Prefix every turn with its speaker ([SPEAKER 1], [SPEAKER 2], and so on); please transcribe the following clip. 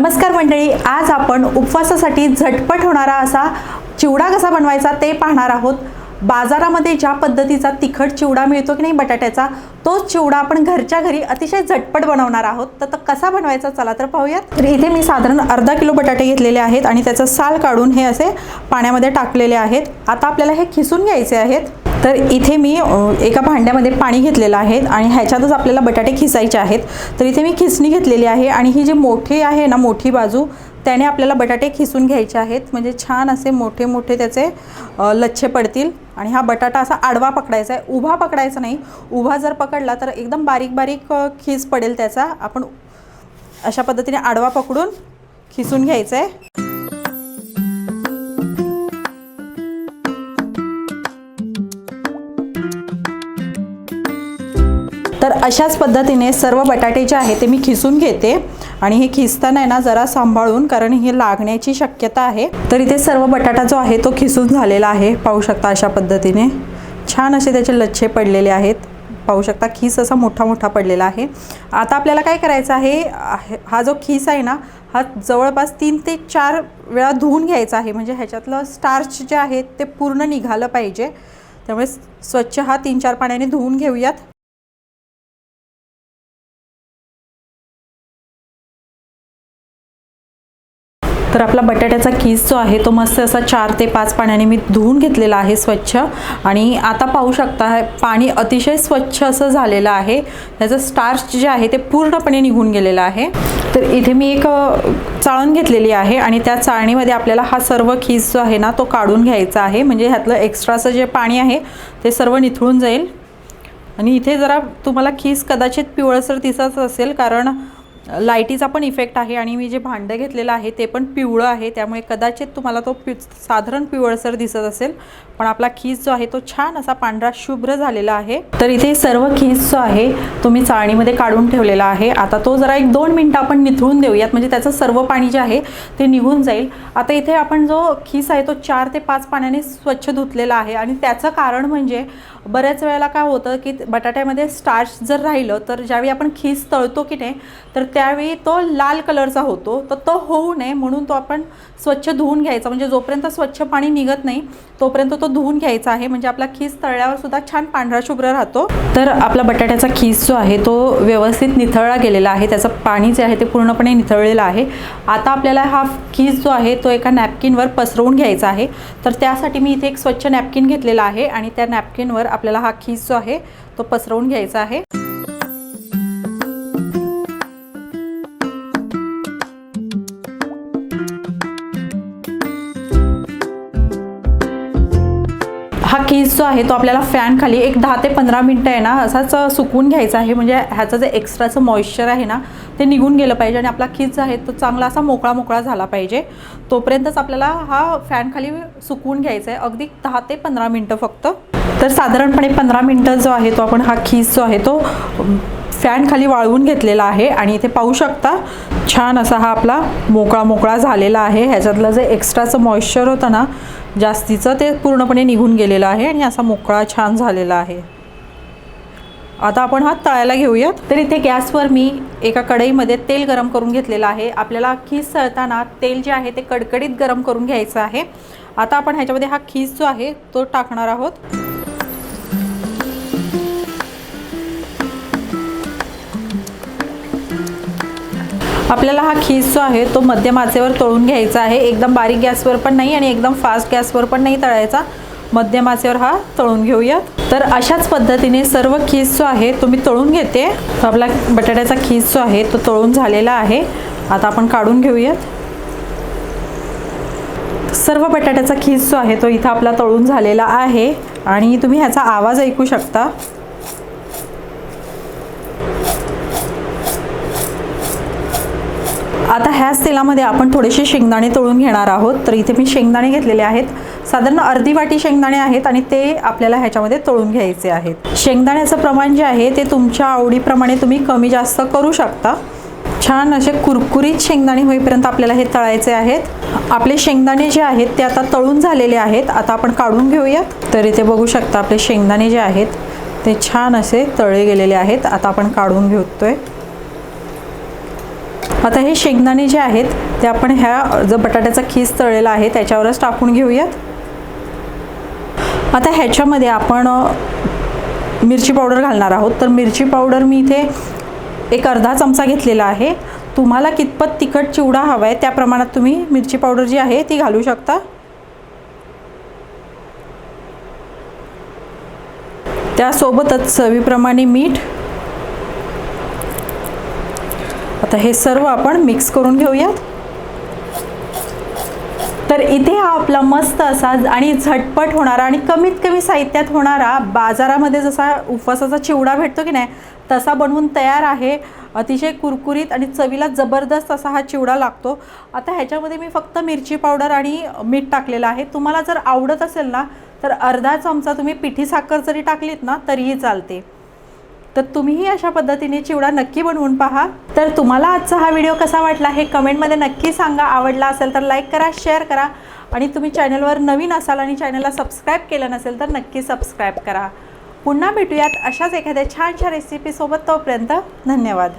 [SPEAKER 1] नमस्कार मंडळी, आज आपण उपवासासाठी झटपट होणारा असा चिवडा कसा बनवायचा ते पाहणार आहोत। बाजारामध्ये ज्या पद्धतीचा तिखट चिवडा मिळतो की नाही बटाट्याचा, तोच चिवडा आपण घरच्या घरी अतिशय झटपट बनवणार आहोत। तर कसा बनवायचा चला तर पाहूयात। तर इथे मी साधारण अर्धा किलो बटाटे घेतलेले आहेत आणि त्याचा साल काढून हे असे पाण्यामध्ये टाकलेले आहेत। आता आपल्याला हे खिसून घ्यायचे आहेत। तर इथे मी एका भांड्यामध्ये पाणी घेतलेलं आहे आणि ह्याच्यातच आपल्याला बटाटे खिसायचे आहेत। तर इथे मी खिसणी घेतलेली आहे आणि ही जी मोठी आहे ना, मोठी बाजू, त्याने आपल्याला बटाटे खिसून घ्यायचे आहेत, म्हणजे छान असे मोठे मोठे त्याचे लच्छे पडतील। आणि हा बटाटा असा आडवा पकडायचा आहे, उभा पकडायचा नाही। उभा जर पकडला तर एकदम बारीक बारीक खीस पडेल त्याचा। आपण अशा पद्धतीने आडवा पकडून खिसून घ्यायचं आहे। तर अशाच पद्धतीने सर्व बटाटे जे आहे ते मी खिसून घेते आणि हे खिसताना आहे ना जरा सांभाळून, कारण हे लागण्याची शक्यता आहे। तर इथे सर्व बटाटा जो आहे तो खिसून झालेला आहे, पाहू शकता अशा पद्धतीने छान असे त्याचे लच्छे पडलेले आहेत। पाहू शकता खीस असा मोठा मोठा पडलेला आहे। आता आपल्याला काय करायचं आहे, हा जो खीस आहे ना, हा जवळपास 3 ते 4 वेळा धुवून घ्यायचा आहे, म्हणजे ह्याच्यातलं स्टार्च जे आहे ते पूर्ण निघालं पाहिजे। त्यामुळे स्वच्छ हा 3-4 पाण्याने धुवून घेऊयात। तर आपला बटाट्याचा खीस जो आहे तो मस्त असा 4 ते 5 पाण्याने मी धुवून घेतलेला आहे स्वच्छ। आणि आता पाहू शकता पाणी अतिशय स्वच्छ असं झालेलं आहे, त्याचं स्टार्च जे आहे ते पूर्णपणे निघून गेलेलं आहे। तर इथे मी एक चाळण घेतलेली आहे आणि त्या चाळणीमध्ये आपल्याला हा सर्व खीस जो आहे ना तो काढून घ्यायचा आहे, म्हणजे ह्यातलं एक्स्ट्राचं जे पाणी आहे ते सर्व निथळून जाईल। आणि इथे जरा तुम्हाला खीस कदाचित पिवळसर दिसत असेल, कारण लाईटीचा पण इफेक्ट आहे आणि मी जे भांडं घेतलेलं आहे ते पण पिवळं आहे, त्यामुळे कदाचित तुम्हाला तो साधारण पिवळसर दिसत असेल। पण आपला खीस जो आहे तो छान असा पांढरा शुभ्र झालेला आहे। तर इथे सर्व खीस जो आहे तो मी चाळणीमध्ये काढून ठेवलेला आहे। आता तो जरा 1-2 मिनिटं आपण निथळून देऊयात, म्हणजे त्याचं सर्व पाणी जे आहे ते निघून जाईल। आता इथे आपण जो खीस आहे तो 4 ते 5 पाण्याने स्वच्छ धुतलेला आहे आणि त्याचं कारण म्हणजे बऱ्याच वेळेला काय होतं की बटाट्यामध्ये स्टार्च जर राहिलं तर ज्यावेळी आपण खीस तळतो की नाही, तर त्यावेळी तो लाल कलरचा होतो। तर तो होऊ नये म्हणून तो आपण स्वच्छ धुवून घ्यायचा, म्हणजे जोपर्यंत स्वच्छ पाणी निघत नाही तोपर्यंत तो धुवून घ्यायचा आहे, म्हणजे आपला खीस तळल्यावर सुद्धा छान पांढरा शुभ्र राहतो। तर आपला बटाट्याचा खीस जो आहे तो व्यवस्थित निथळला गेलेला आहे, त्याचं पाणी जे आहे ते पूर्णपणे निथळलेलं आहे। आता आपल्याला हा खीस जो आहे तो एका नॅपकिनवर पसरवून घ्यायचा आहे। तर त्यासाठी मी इथे एक स्वच्छ नॅपकिन घेतलेला आहे आणि त्या नॅपकिनवर आपल्याला हा खीस जो आहे तो पसरवून घ्यायचा आहे। हा खीस जो आहे तो आपल्याला फॅन खाली एक 10 ते 15 मिनिटं आहे ना असाच सुकवून घ्यायचा आहे, म्हणजे ह्याचं जे एक्स्ट्राचं मॉइश्चर आहे ना ते निघून गेलं पाहिजे आणि आपला खीस जो आहे तो चांगला असा मोकळा मोकळा झाला पाहिजे। तोपर्यंतच आपल्याला हा फॅन खाली सुकवून घ्यायचा आहे, अगदी 10 ते 15 मिनिटं फक्त। तर साधारणपणे 15 मिनिटं जो आहे तो आपण हा खीस जो आहे तो फॅन खाली वाळवून घेतलेला आहे आणि इथे पाहू शकता छान असा हा आपला मोकळा मोकळा झालेला आहे। ह्याच्यातलं जे एक्स्ट्राचं मॉइश्चर होतं ना जास्तीचं ते पूर्णपणे निघून गेलेलं आहे आणि असा मोकळा छान झालेला आहे। आता आपण हा तळायला घेऊयात। तर इथे गॅसवर मी एका कढईमध्ये तेल गरम करून घेतलेलं आहे। आपल्याला खीस तळताना तेल जे आहे ते कडकडीत गरम करून घ्यायचं आहे। आता आपण ह्याच्यामध्ये हा खीस जो आहे तो टाकणार आहोत। आपल्याला हा खीस जो आहे तो मध्यम आचेवर तळून घ्यायचा आहे, एकदम बारीक गॅसवर पण नाही आणि एकदम फास्ट गॅसवर पण नाही तळायचा, मध्यम आचेवर हा तळून घेऊयात। तर अशाच पद्धतीने सर्व खीस जो आहे तो मी तळून घेते। तर आपला बटाट्याचा खीस जो आहे तो तळून झालेला आहे, आता आपण काढून घेऊयात। सर्व बटाट्याचा खीस जो आहे तो इथं आपला तळून झालेला आहे आणि तुम्ही ह्याचा आवाज ऐकू शकता। आता ह्याच तेलामध्ये आपण थोडेसे शेंगदाणे तळून घेणार आहोत। तर इथे मी शेंगदाणे घेतलेले आहेत, साधारण अर्धी वाटी शेंगदाणे आहेत आणि ते आपल्याला ह्याच्यामध्ये तळून घ्यायचे आहेत। शेंगदाण्याचं प्रमाण जे आहे ते तुमच्या आवडीप्रमाणे तुम्ही कमी जास्त करू शकता। छान असे कुरकुरीत शेंगदाणे होईपर्यंत आपल्याला हे तळायचे आहेत। आपले शेंगदाणे जे आहेत ते आता तळून झालेले आहेत, आता आपण काढून घेऊयात। तर इथे बघू शकता आपले शेंगदाणे जे आहेत ते छान असे तळले गेलेले आहेत, आता आपण काढून घेतोय। आता हे शेंगदाणे जे आहेत ते आपण ह्या जो बटाट्याचा खीस तळलेला आहे त्याच्यावरच टाकून घेऊयात. आता ह्याच्यामध्ये आपण मिरची पावडर घालणार आहोत. तर मिरची पावडर मी इथे एक अर्धा चमचा घेतलेला आहे. तुम्हाला कितपत तिखट चिवडा हवा आहे त्या प्रमाणात तुम्ही मिरची पावडर जी आहे ती घालू शकता. त्यासोबतच चवीप्रमाणे मीठ. आता हे सर्व आपण मिक्स करून घेऊयात. तर इथे हा आपला मस्त असा आणि झटपट होणारा आणि कमीत कमी साहित्यात होणारा बाजारामध्ये जसा उपवासाचा चिवडा भेटतो की नाही तसा बनवून तयार आहे. अतिशय कुरकुरीत आणि चवीला जबरदस्त असा हा चिवडा लागतो. आता ह्याच्यामध्ये मी फक्त मिरची पावडर आणि मीठ टाकलेलं आहे. तुम्हाला जर आवडत असेल ना तर अर्धा चमचा तुम्ही पिठी साखर जरी टाकलीत ना तरीही चालते. तर तुम्हीही अशा पद्धतीने चिवडा नक्की बनवून पहा. तर तुम्हाला आजचा हा व्हिडिओ कसा वाटला हे कमेंटमध्ये नक्की सांगा. आवडला असेल तर लाईक करा, शेअर करा आणि तुम्ही चॅनलवर नवीन असाल आणि चॅनलला सबस्क्राईब केलं नसेल तर नक्की सबस्क्राईब करा. पुन्हा भेटूयात अशाच एखाद्या छानशा रेसिपीसोबत. तोपर्यंत धन्यवाद.